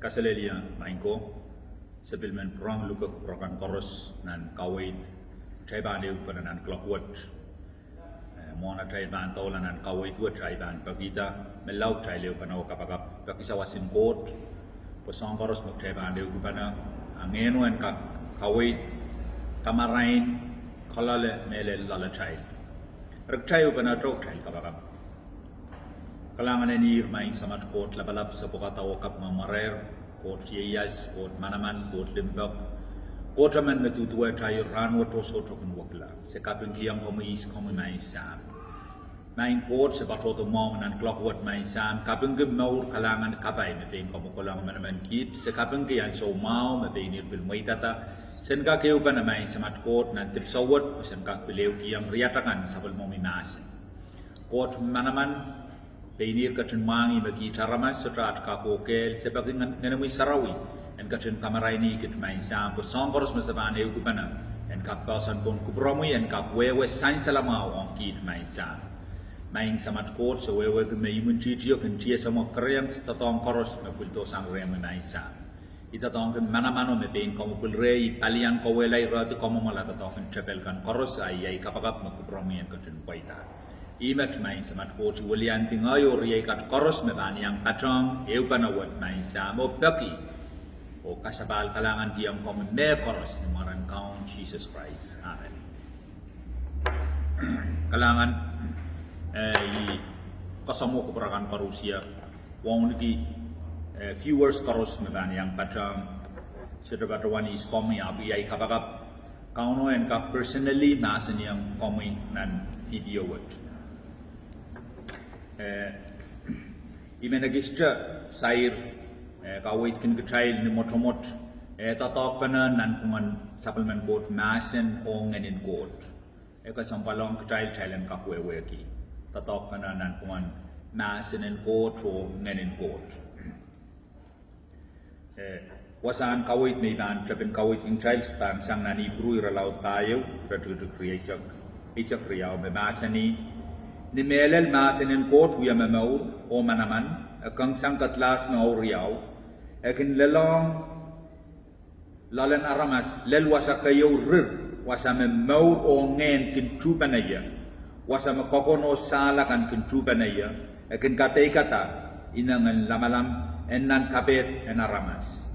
kasalelia mainko sebilmen perang luka prokan koros nan kawait traiban eu pananan clockwood mona traiban tolanan kawait wet traiban pagita melau traileu panau kapakap pakisawasin Koht posong koros mak traiban eu pana Ngehno en ka kawait kamarain khalale mele lala trail rektrayu pana trok trail kapakap kalangan ini main samat Koht labalap sa pokataw kap mamarer Koht yeyas Koht manaman Koht limbak Koht man metutua tayo ran wato soto kun wakla se kaping kiyang komis komi main sam main Koht se bato to mom nan clock wat main sam kaping gem maur kalangan kapay me pein komo kolang manaman kit se kaping kiyang so mau me pein bil maitata sen ka keu kana main samat Koht nan tip sawat sen ka pileu kiyang riatakan sabal mominas Koht manaman Painir katun mangi bagi Aramas setelah kapokel sebab dengan sarawi en katun kamera ini kita main sam posong koros masaban eu kupana en kapasan pun kubromui en kapwewe sain salama on kit main sam main samat Koht sewewe ke meimun titio kan tia sama kreang tatong koros mapulto sang rem main sam ita tong ke mana-mana me pein komo pulrei palian kowelai ratu komo mala tatong kan trepelkan koros ai kapakap makubromui en katun paita imat main samat Koht walian tingayo riyay kat koros meban yang patong eu panawat main samo paki o kasabal kalangan diyang komun me koros maran kaun Jesus Christ amen kalangan i kasamo kuperakan parusia wong niki viewers koros meban yang patong sedapat wani is komi abi ai kapakap kauno en kap personally Mahsen yang komi nan video wat imenagistra sair kawait kin ketrail ni motomot Doadoahkpenehn nan kuman supplement Koht Mahsen o Ngenen Koht kasampalong ketrail thailand kapwewe ki Doadoahkpenehn nan kuman Mahsen en Koht o Ngenen Koht wasan kawait may ban trapen kawait ing trials pan sang nani brui ralaut tayo ratu creation isak riau me Mahseni ni melel Mahsen en Koht wiya mamaur o manaman akang sang katlas maur riau akin lelong lalan Aramas lel wasa kayo rir wasa mamaur o Ngehn kin trupanaya wasa makokono salakan kin trupanaya akin katay kata inangan lamalam enan kapet en Aramas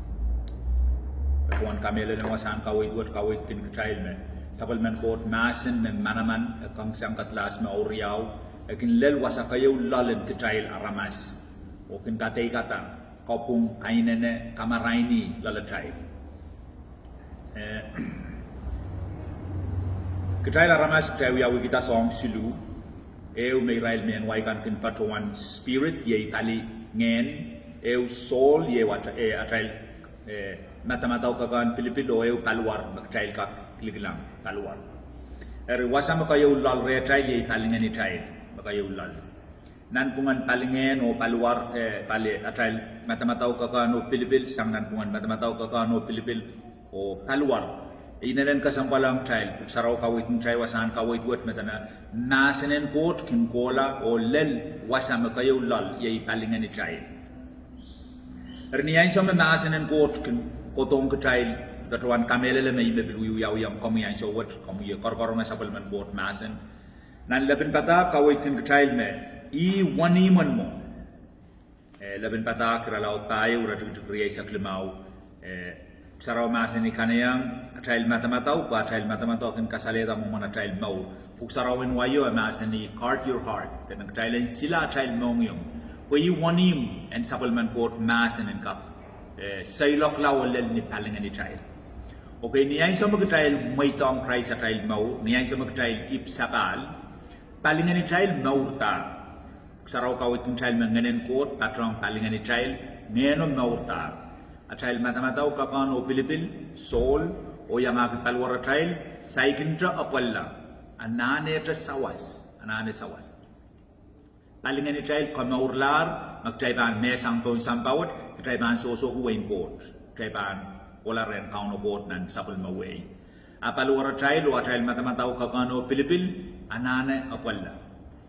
kuan kamele na wasan kawait wat kawait kin katrail me sapal men Koht Mahsen men manaman akang sang katlas maur riau akin lel wasa kayo lalan ketrail Aramas o kin katay kata kopung kainene kamaraini lalatrail ketrail Aramas ketrail wiawihkihda soahng siluh eu may rail men waikan kin patuan spirit ye tali Ngehn eu soul ye wat atrail Madamadau kagan Pilipil o eu Paliwar ketrail kak liglang Paliwar wasa makayo lal re trail ye palingan ni trail bakayo lal nan pungan Ngehn o Paliwar pali atrail Madamadau kakan o Pilipil sang nan pungan Madamadau kakan o Pilipil o Paliwar inalan kasampalang trail saraw kawit ng trail wasan kawit wat matana Mahsen en Koht kin kola o lel wasa makayo lal ye palingan ni trail Rniyan sa Mahsen en Koht kin kotong trail datuan kamelele may mebilu yaw yang komiyan so wat komiya korkorong sa palman Koht Mahsen nan labin pata kawait kin trail me I waniman mo labin pata kiralaut tayo ratu kriya sa klimau saraw Mahsen ni kanayang trail Madamadau ba trail Madamadau kin kasaleta mo mana trail mau puk sarawin wayo Mahsen ni guard your heart kan trail sila trail mong yung I wanim en supplement Koht Mahsen en kap saylok lawalel ni palingan ni trail okay niyay sa mag-trail may tong cry sa trail mau niyay sa mag-trail ipsapal palingan ni trail maurta saraw kawit kung trail Ngenen Koht patrong palingan ni trail Ngehno maurta at trail Madamadau kakan o Pilipil soul o yamaki Paliwar trail saikintra apalla anahne sawas palingan ni trail kamaurlar magtraiban mesang pon sampawat traiban soso kuwain Koht traiban wala ren kauno Koht nan sapal maway Paliwar trail o trail Madamadau kakan o Pilipil anahne apalla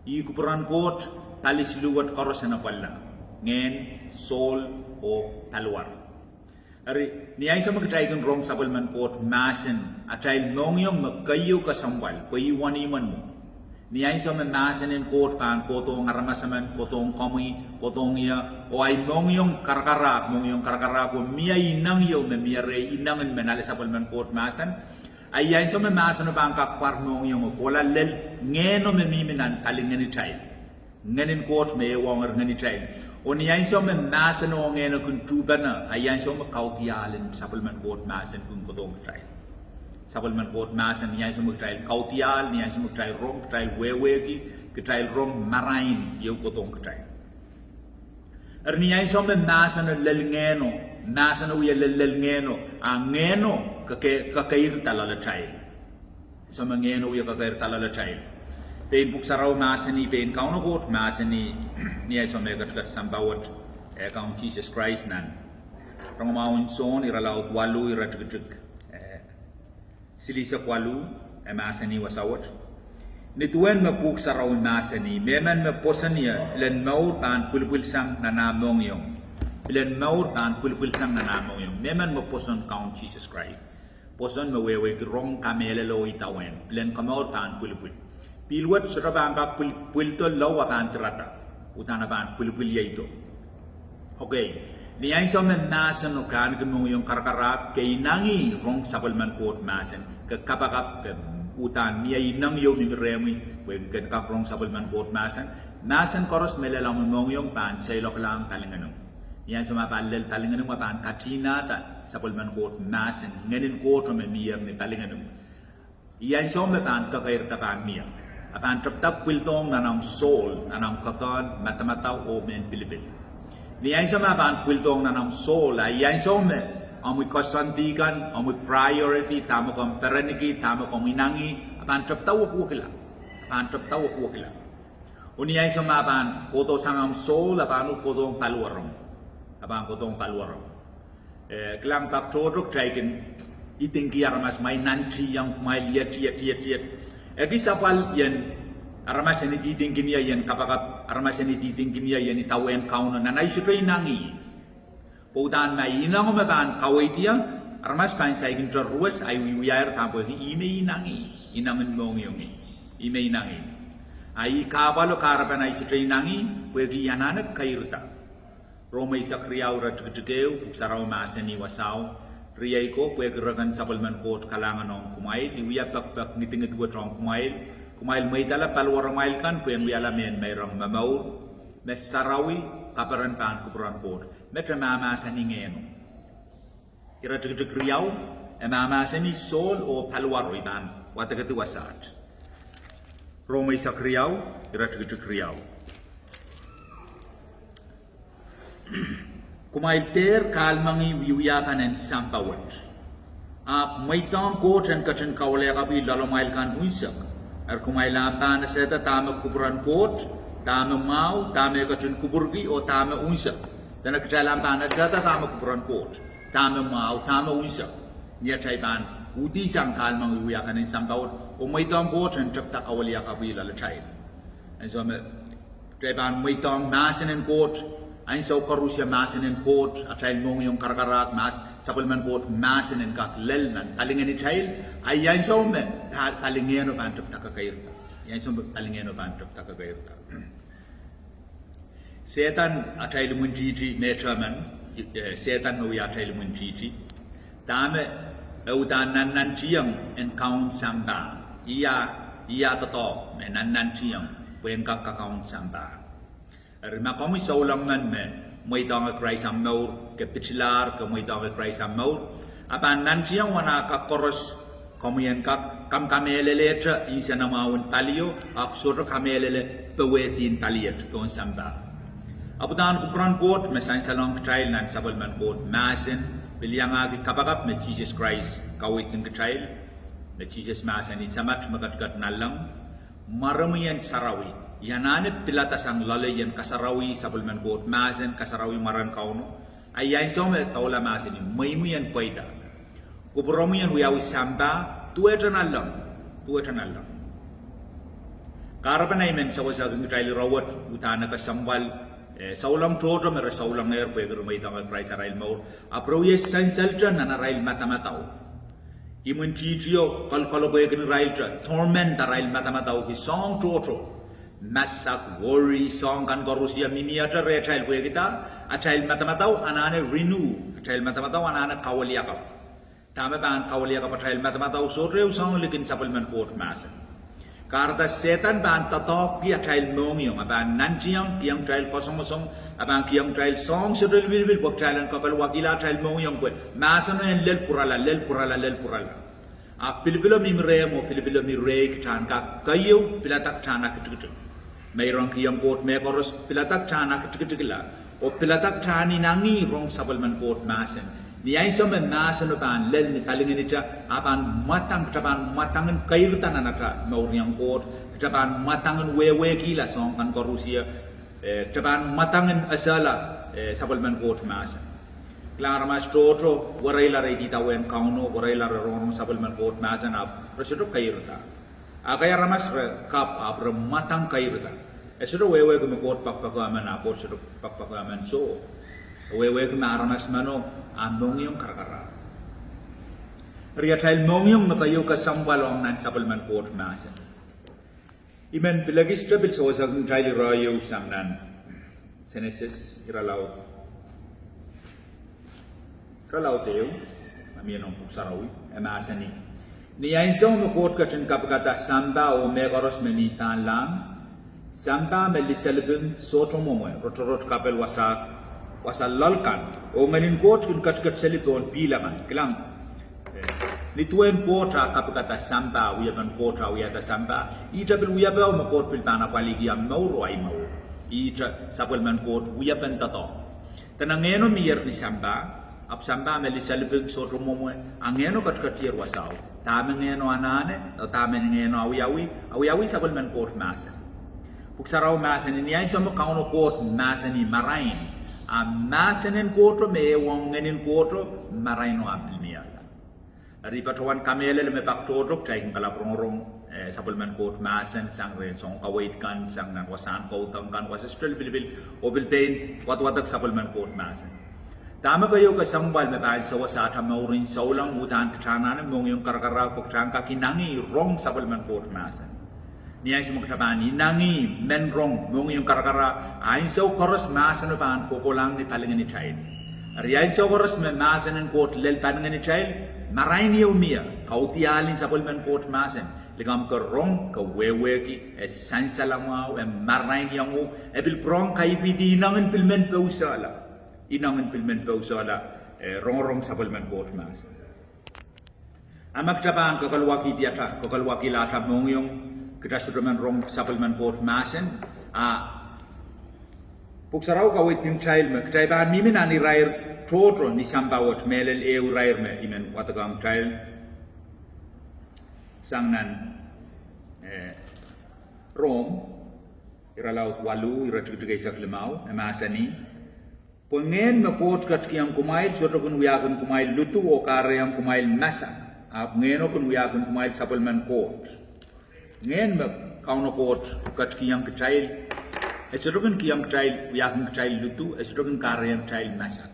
I kupuran Koht tali siluh wat koros na apalla Ngehn soul o Paliwar Ari ni ay sa magtay kung rong supplement Koht Mahsen atay mongyong magkayo ka sambal payiwani man mo. Ni ay sa Mahsen in Koht pan kotong Aramas man kotong kami kotong iya o ay mongyong karkarak ko miyay inang yo me miyare inangan menale supplement Koht Mahsen ay ay sa Mahsen bang kakpar mongyong wala lel Ngehno me miminan kalingan itay. Ngenen Koht me wanger ngani tay. O niyan so me Mahsen o Ngehno kun tubana ayan so me kautialin supplement Koht Mahsen kun kotong tay. Supplement Koht Mahsen niyan so me tay kautial niyan so me tay rong tay weweki tay rong marain yo kotong tay. Niyan so me Mahsen lel Ngehno Mahsen o lel Ngehno ang Ngehno kakair talala tay. So me Ngehno yo kakair talala tay. Pen buksaraw Mahsen ni pen kauna Koht Mahsen ni niya sa mga kat sambawat kaun Jesus Christ nan. Rong maun son iralaw walu iratgtg silisa walu Mahsen ni wasawat. Nituan mabuksaraw Mahsen ni meman maposania len maur pan Pilipil sang nanamong yung. Len maur pan Pilipil sang nanamong yung. Meman maposon kaun Jesus Christ. Poson mawewe rong kamelelo itawen. Len kamaur pan Pilipil. Pilwat surabang kak pulto law akan terata utana ban Pilipil ito. Okay, niay so men Mahsen no kan kemung yung karkarak kay nangi rong supplement Koht Mahsen kakapakap ke utan niay nang yo mimremi pwede kan kak rong supplement Koht Mahsen koros melelang mong yung pan siluh lang talinganong. Niay so mapalel talinganong mapan katina ta supplement Koht Mahsen Ngenen Koht me miyar ni talinganong. Iyan so mapan kakair tapan miyar. Apan tap piltong nanam soul, nanam Kekehn, Madamadau o men Pilipil. Ni ay sa mapan piltong nanam soul, ay ay sa me, amoy kasantikan, amoy priority, tamo kong pereniki, tamo kong inangi, apan tap tawa kila. Uni ay sa mapan, koto sangam soul, apan kotong Paliwar. Kelang tak todok taikin, itingki Aramas may nanti yang may liat. Egi sapal yan Aramas ni titingkin niya yan kapag Aramas ni titingkin niya yan itawen kauna na naisutay nangi. Putan may inang umaban kaway tiya Aramas pain sa ikin ruwas ay wiwiyar tampo ime inangi inangan mong yung ime inangi. Ay kabalo karapan ay sutay nangi pwede yananak kayruta. Romay sa kriyaw ratigtigew puksaraw Mahsen ni wasaw. Riyay ko, pwede ragan supplement Koht kalangan ng kumail, iwiya pak ngitingit buat rong kumail may tala Paliwar mail kan, pwede wiyala may rong mamaur, may sarawi, kaparan pan kupuran Koht, may Mahsen ni Ngehno. Iratigtig riyaw, Mahsen ni Sol o Paliwar iban, watagati wasat. Romay sa kriyaw, iratigtig riyaw. Kumailter kalmangi wiwiyakan en sampawat. May tang Koht en katan kawalaya kapi lalomail kan unsak. Kumaila pan seta tama kupuran Koht, tama mau, tama katan kuburgi o tama unsak. Dan katalam pan seta tama kupuran Koht, tama mau, tama unsak. Niya tayban uti sang kalmangi wiwiyakan en sampawat. O may tang Koht en tapta kawalaya kapi lalatay. En so tayban may tang Mahsen en Koht. Ain sa karusya Mahsen en Koht atay mong yung karkarak supplement Koht Mahsen en kak lelnan talingan itay ay yan sa me talingeno bantap takakairta yan sa talingeno bantap takakairta setan atay lumunjiti metraman setan no atay lumunjiti dame utan nan tiyang en kaun samba iya toto me nan tiyang puen kak kaun samba. Rima kami sa ulang man may tawag Christ ang maur, kapitilar, may tawag Christ ang maur. Apan nansiyang wana kakoros, kami yan kam kamelele tra, isa na mawon taliyo, aksuro kamelele pawetin taliyat doon samba. Aputan kupuran Koht, masayin sa long trial nan supplement Koht Mahsen, bilyang agi kapagap na Jesus Christ, kawit ng trial, na Jesus Mahsen, isamat magatgat na lang, marami yan sarawi. Yanane pilatas ang lalayan kasarawi supplement Koht Mahsen kasarawi maran kauno ayan so me taula Mahsen may mo yan pweda kupuro mo yan wiyawi samba tuwetan alam karapan ay men sa wasa kung tayo rawat utana ka sambal saulang toto mer saulang air pe rumai tang Christ rail mau apro yes senselton na rail Madamadau imun titio kal pe ken rail torment rail Madamadau ki song toto masak worry song kan korusia miniatur re trail pe kita a trail Madamadau anahne renew trail Madamadau anahne kawalia ka tama ban kawalia ka trail Madamadau so reu song likin supplement Koht Mahsen karena setan ban tatok dia trail mongyong aban nantiang piang trail kosong aban piang trail song sedul bil bok trail kapal wakila trail mongyong ko Mahsen en lel purala a Pilipil mi re tan ka kayu pilatak tana kitu mayroong kiyang Koht me koros pilatak tana kitu la o pilatak tani nangi rong supplement Koht Mahsen Niai sama Mahsen ban lel ni kalingin ita aban matangan kairutan anata mauriang Koht taban matangan wiawihkihda song kan korusia taban matangan asala supplement Koht Mahsen Aramas toto waraila re kita wen kauno waraila rong supplement Koht Mahsen ab resudo kairuta agaya Aramas kap ab matang kairuta esudo wiawihkihda me Koht pakpakaman ab sudo pakpakaman so wiawihkihda Aramas mano mongyong karakara. Ria trail mongyong makayo ka sambalong nan supplement Koht Mahsen. Imen pilagis trabil so sa trail rayo samnan Genesis iralaw teo amianong puksarawi emasani. Niyain so mo Koht ka tin kapkata samba o megaros menitan lang samba meliselbin soto momo rotorot kapel wasa lalkan o nganin Koht kun kat selipon pilaman kilang nituen kota kapkata samba uyaban kota uyata samba ita bil uyabau ma Koht piltana paligi am mauro ay mau ita supplement Koht uyaban tato tanang Ngehno miyer ni samba ap samba meli selipin soto momo ang Ngehno kat tier wasau tame Ngehno anahne tame Ngehno awiawi supplement Koht Mahsen puksaraw Mahsen ni ay samo kauno Koht Mahsen ni marain Mahsenen koto me wong ngenen koto maraino apilmiala. Ari patuan kamele le me paktotok taing kala prongorong supplement Koht Mahsen sang ren song kawait kan sang nan wasan kautang kan wasestel bilbil obil pain watwatak supplement Koht Mahsen. Tama kayo ka sambal me bahay sa wasata maurin saulang utan katana mong yung karakara puktang kakinangi rong supplement Koht Mahsen. Niya sa magtabani nangi menrong mong yung karakara ayon sa koros Mahsen ban kokolang ni palingan ni child. Ari ayon sa koros Mahsen en Koht lel palingan ni child maray niya umiya kautialin sa supplement Koht Mahsen ligam ka rong ka wiawihkihda sansalamaw maray niya mo bil prong kaipiti inangan pilmen pausala rong supplement Koht Mahsen. Amak tabang kakalwaki lata mong yung kita sudah rong supplement Koht Mahsen puksaraw kawit yung child me kita iban mimin ani rair totro ni sambawat melel rair me imen watagam child sangnan rom iralaut walu iratigay sa klimaw emasani Ngehn me Koht kat kiyang kumail soto kun wiyagan kumail lutu o karayang kumail masa Ngehno kun wiyagan kumail supplement Koht Ngehn me kauno Koht kat kiyang child esodokan kiyang child wiyagan child lutu esodokan karayang child masak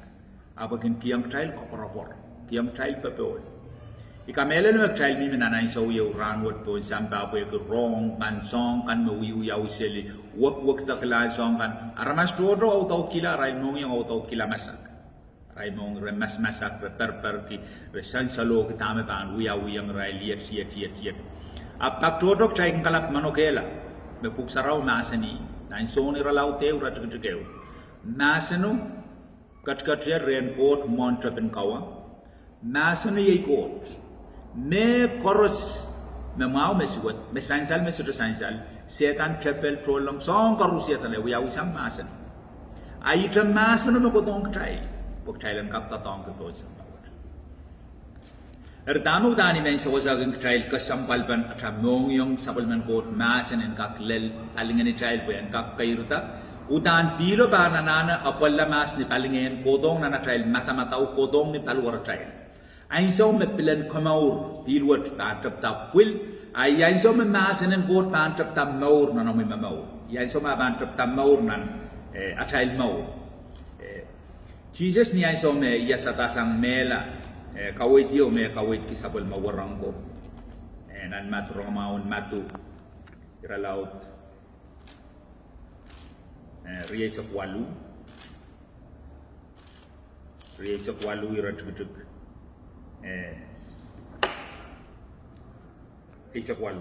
abakin kiyang child koporapor kiyang child pepol ikamele me child mi menanay so yo ranwat po samba po ko rong kan song kan mawiu yaw seli wak takla song kan Aramas todo auto kila ray mong yung auto kila masak ray mong remas masak per ki sansalo kitame ban uyang ray liet Apak todok cai kalak manokela me puksaraw Mahseni na insoni ralaw teu ratukeu Mahsenu kat ren Koht montra pen kawa Mahsenu ye Koht me koros me mau me suat me sansal setan chapel tolong song karusia tale wiawi sang Mahsen aita Mahsenu me kotong cai pok cailan kap tatong ke posam Ertamu dani men sa wasagin child kasampalpan at mong yung supplement Koht Mahsen en kak lel palingan ni child po yan kak kairuta utan pilo ba nanana apalla mas ni palingen kodong na child Madamadau kodong ni Paliwar child ay so me pilan kamaur pilwat pantap tapwil ay so me Mahsen en Koht pantap tam maur na may mamaur yan so ma pantap tam maur nan atail mau Jesus ni ay so me ya satasang mela kawit yo me kawit kisabol mawarang ko nan matrong maun matu iralaut riyay sa walu iratugtug isak walu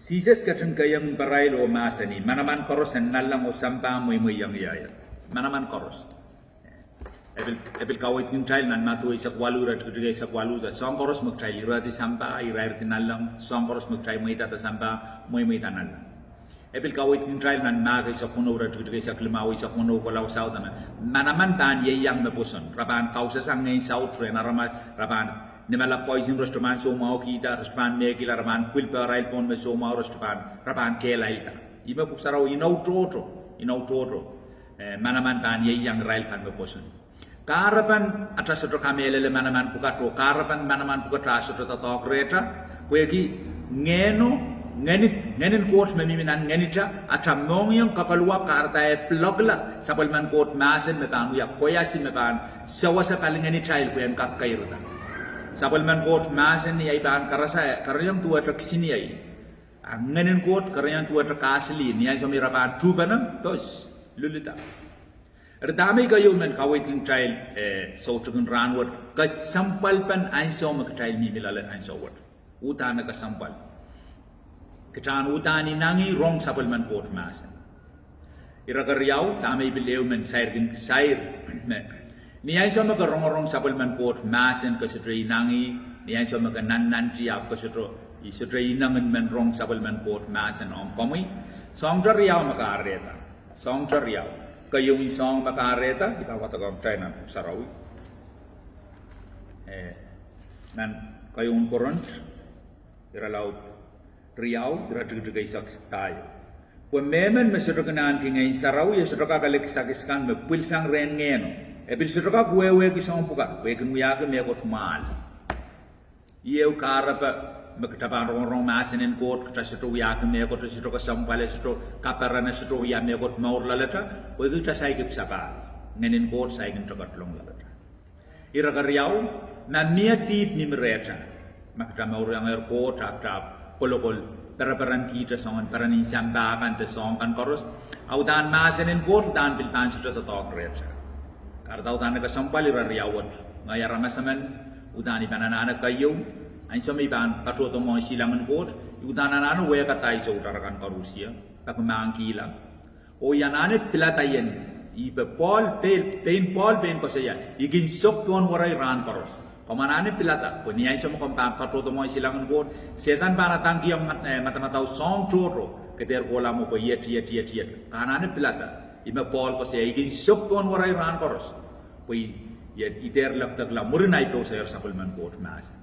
Jesus katang kayang baray lo masani manaman koros nalang o sampa muy yang yaya manaman koros ebil kawit ng trial nan matu isak walu isak walu da song koros mag trial irati sampa irair tinalang song koros mag trial muy tata sampa muy tanalang ebil kawit ng trial nan maga isak kuno isak limaw isak kuno kolaw sautan manaman tan yayang mapuson raban kausa sang ngay saut ren Aramas raban Nimala poison restaurant soahng restaurant megila raban Pilipil rail pon me soahng restaurant raban kelaita iba puksaraw inaw toto manaman ban yang rail kan beposun karapan atas satu kamelele manaman pukato karapan manaman pukatra satu tatok reta wegi Ngenen Koht memiminan ngenita atam mongyang kapalwa karta plogla sabal man Koht Mahsen me ban ya koyasi me ban sawasa kalingani child ko yang kakkairda sabal man Koht Mahsen ni ay ban karasa karyang tua tak sini ay Ngenen Koht karyang tua tak asli ni ay so miraban tuba na tos lulita erdamay kayo men kawit ng child so tugun ranward kasampal pan ay so mag child mi milalan ay so word utana kasampal Ketan utani nangi rong sabal man Koht Mahsen. Iragaryaw tamay bilew men sair ni ay so magarong sabal man Koht Mahsen kasudray nangi ni ay so maganan tiap kasudray nangan men rong sabal man Koht Mahsen om pamoy song jaryaw makareta song jaryaw kayong isong makareta ipawatagam tayo ng sarawi nan kayong koront iralaw Riau iradugay tayo. Kung memen masudaganan kingay saraw ya sudaga kalikisakiskan magpilsang ren Ngehno. Ebil sudaga kuwewe kisong puka, wekin muyaga mekot mal. Iyew karapa magkatapan rong Mahsen Koht kata sudo yaga mekot sudo kasampale sudo kaparana sudo ya mekot maur lalata, wekin ta saygip sapa. Ngenen Koht saygin tokatlong lalata. Iragariyaw na miyatit ni mereta. Magkatamaur yang Koht tap kolokol peraparan kita songan paranin sambakan te songan koros audan Mahsen Koht dan bilpan sudah tatok reta karena audan ka sampal irariawat ngaya ramasaman udan ibanana kayo ay sumiban patroto mo silangan Koht udan anano we katay sa utarakan karusia pagmang kilang o yanane pilatayen ibe Paul ben ko saya igin sok ton waray ran koros Komanane pilata, kung niyay sa mga patroto mo silangan Koht, setan pa natangki ang Madamadau song choro, kader ko lang mo po yet. Kanane pilata, ima Paul ko siya, igin sok kon waray ran koros, puy yet iter laktag lang, murinay po sa sabal man Koht Mahsen.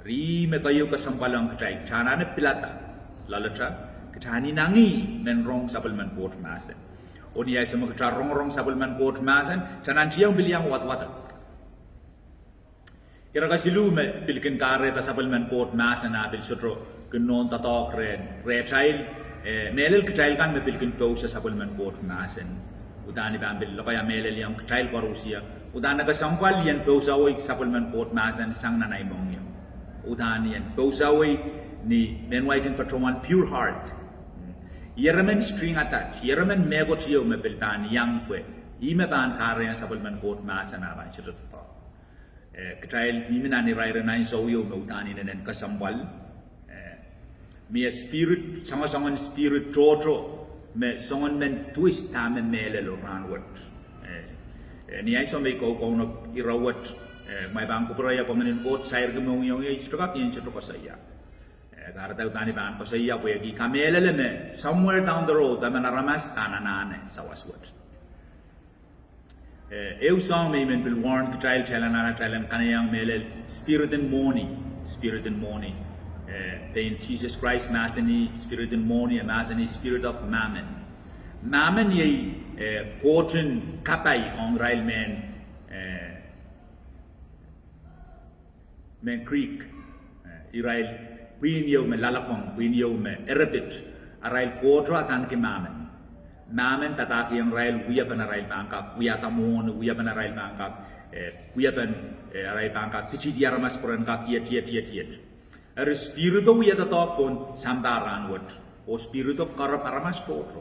Rime kayo kasampalang katay, kanane pilata, lalata, katani nangi men rong sabal man Koht Mahsen. O niyay sa mga katarong sabal man Koht Mahsen, tanan siyang biliyang wat-watan. Iraga siluh me pilkin kareta sabal man Koht Mahsen abil sutro kenon tatok retrail melel ketail kan me pilkin pausa sabal man Koht Mahsen udani bambil lokaya melel yang ketail korusia udana ka sampal yan pausa oy sabal man Koht Mahsen sang nanay mong yan udani yan pausa oy ni menwaitin patroman pure heart yeramen string attach yeramen megot siyo me piltan yang kwe ime ban karya sabal man Koht Mahsen aban sutro Ketail miminan ni raira na so yo utani nenen kasambal me spirit sangat spirit toto me songon men twist tame mele lo ranwat ni ay so me ko no irawat may bangko proya pamanin Koht sair gumong yung istoka kin sito kasaya karata utani ban kasaya po yagi kamele me somewhere down the road man Aramas anahne sawaswat eu song may men bil warn ketail chalanana chalan kanayang melel spirit and morning pain Jesus Christ Mahsen spirit and morning Mahsen spirit of mammon ye Kohtin kapay on rail men creek irail pinyo me lalapong pinyo me erepit arail Koht atan ki mammon Mamen pataki yang rail wiya ban rail bangkap wiya tamon wiya ban rail bangkap wiya ban rail bangkap kici di Aramas peran kak yet er spirito wiya tatok pun sambaran wat o spirito karap Aramas toto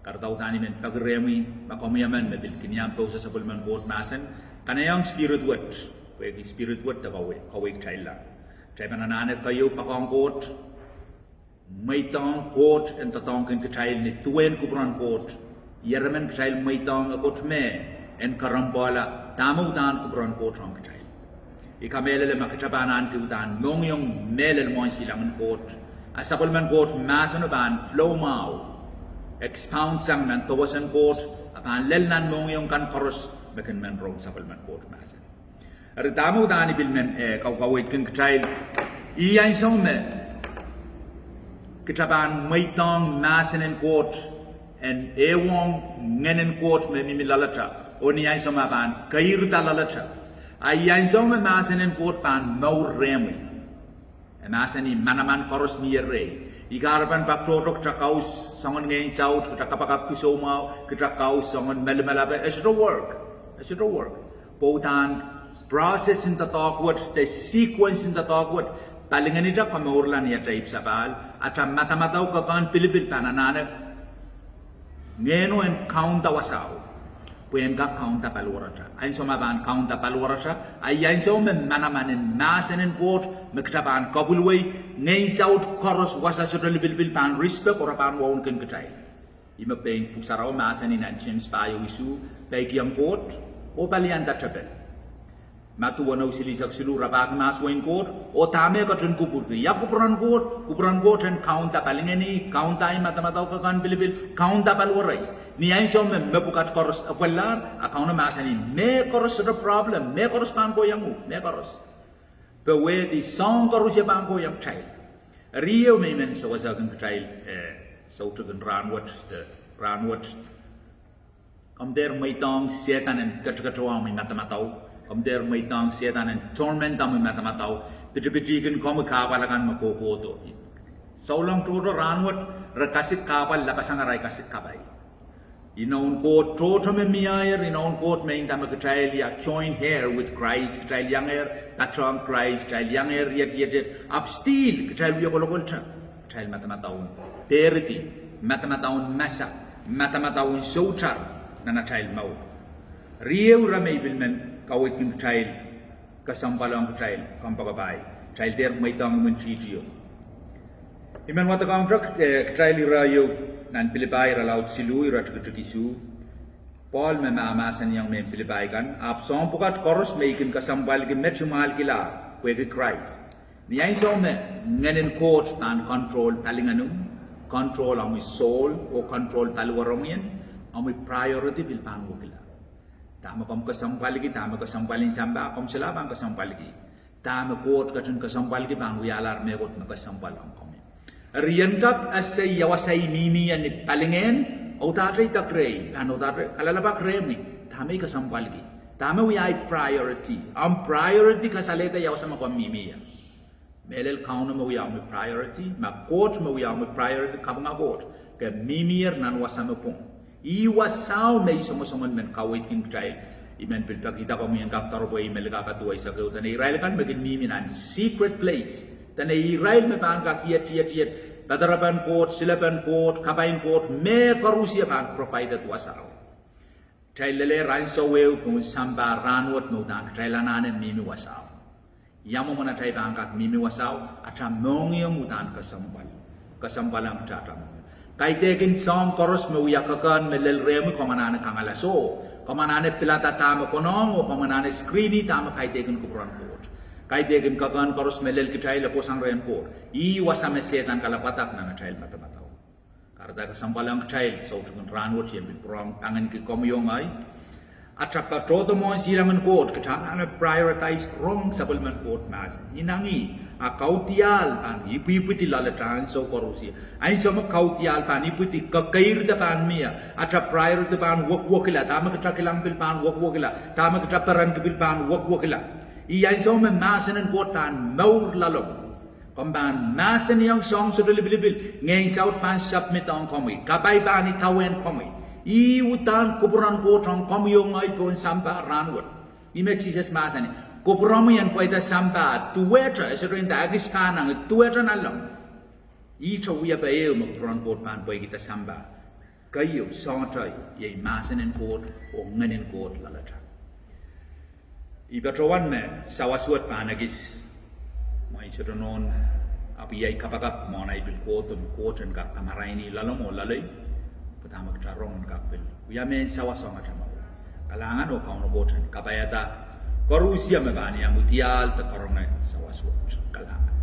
kartau tani men pagremi makomiaman mebil kinyam po sa Sapwelimen Koht Mahsen kanayang spirit wat we spirit wat kawe chaila chaiban anahne kayo pakong Koht Maitang Koht en tatong ken ketail ni tuen kubran Koht yeramen ketail maitang Koht me en karambala tamu dan kubran Koht rong ketail ikamelele makitabanan ki udan mongyong melel mon silangan Koht Sapwelimen Koht Mahsen ban flow mau expound sang nan tawasan Koht apan lel nan mongyong kan koros beken men rong Sapwelimen Koht Mahsen er tamu dan ibilmen kawait ken ketail iyan song me kitaban maitang Mahsen en Koht en ewong Ngenen Koht me lalata oni ay sama ban kairta lalata ay sama Mahsen en Koht ban mau remi Mahsen ni manaman koros miyere igarban baktorok trakaus sangon Ngehn saut takapakap kusomau kitrakaus sangon melmelabe it should work botan process in the talkward the sequence in the talkward palingan ita kamurlan ya taib sabal ata Madamadau kakan Pilipil anahne Ngehno en kaunda wasau puen ka kaunda Paliwar ain soma ban kaunda Paliwar ay ain soma manamanen Mahsen en Koht mektaban kabulway Ngehn saut koros wasa sodol Pilipil pan respect or pan won ken ketai ima peng pusaraw Mahsen in James payo isu paikiam Koht o palian databel Mathew wana usilisak siluh rabag maswain Koht o tame ka tren kupur ya kupran Koht en kaunda palingeni kaunda ay Madamadau kakan Pilipil kaunda Paliwar ni ay som mebukat koros apalar akauna Mahsen me koros the problem me koros pan ko yangu me koros but where the song koros ya pan ko yang child rio memen so wasagan child so tugan ranwat kom der maitang setan en katkatwang Madamadau kom der maitang setan en torment am Madamadau piti-piti kom kabalagan makokoto saulang todo ranwat rakasik kabal lapasang aray kasik kabay inaun Koht toto me miayer inaun Koht me indam ketail ya join here with Christ ketail yang air patrong Christ ketail yang air yet up still ketail ya kolokol ketail Madamadau periti Madamadau masak Madamadau sotar nana ketail mau rieu ramai bilmen kawit kin ketail kasampalang ketail kampagabay ketail der maitang mencijio iman wata kamprak ketail irayo nan Pilipil laut siluh irat ketekisu Paul me Mahsen yang me Pilipil kan ap som pukat koros me ikin kasambal ke mechumal kila kwege Christ ni ay som me Ngenen Koht tan control palinganum control ami soul o control Paliwaromian ami priority bilpan wukila tama kom kasambal ki tama kasambalin samba kom selabang kasambal ki tama Koht katun kasambal ki bang wialar me Koht me kasambal kom rian kap asay yawasay mimi yan palingen o tatay takrey ano tatay kalalabak remi tama kasampal ki tama wi ay priority ang priority kasaleta yawasa makom mimi yan melel kauna mo wi ang priority ma Koht mo wi ang priority kabang Koht ke mimi yan nan wasa mo pong iwasaw may sumusumon men kawit kin kay imen pilpag kita ko miyan kap taroboy melga katuay sa kautan Israel kan magin mimi nan secret place dan Israel me pan ka kiet badaraban Koht silaban Koht kabain Koht me karusia pan provided wasaw tailele ran so we pun samba ranwat no dan tailanane mimi wasaw yamo mana tai bangkat mimi wasaw ata mongyong utan kasambalang tatam kai dekin som koros me uyakakan melel rem komanane kangalaso komanane pilata tama konong o komanane screeni tama kai dekin kupran Koht kai dekin kakan koros melel kitai la kosang ren Koht I wasame setan kalapatak na child Madamadau karda kasambalang child so tukun ranwat yem prom tangan ki komyong ay atap ka todo mo silangan Koht katana na prioritize wrong Sapwelimen Koht Mahsen inangi a kautial pan iputi lalatan so korusi ay sama kautial pan iputi kakairda pan mia atap priority pan wokila tama katakilang pil pan wokila tama kataparan kipil pan wokila iyan so Mahsen en Koht tan maur lalom Komban Mahsen yang song sudah Pilipil ngei South Pan submit on kami kabai bani tawen kami I utan kuburan kotong kami yung ay pun sampai ranwat I make Jesus Mahsen kuburan yang pada sampai tuweta sesuatu agis panang tuweta nalam I cawia bayel kuburan kotan pada kita sampai kayu santai yai Mahsen en kot o Ngenen kot lalata I batrawan me sawaswat panagis mai sedonon api yai kapakap monai bil koton kap kamaraini lalomo lalai pertama ketarong kap bil uyame sawasong atama kalangan o kauno koton kapayata korusia me bani amutial ta karong sawaswat kalangan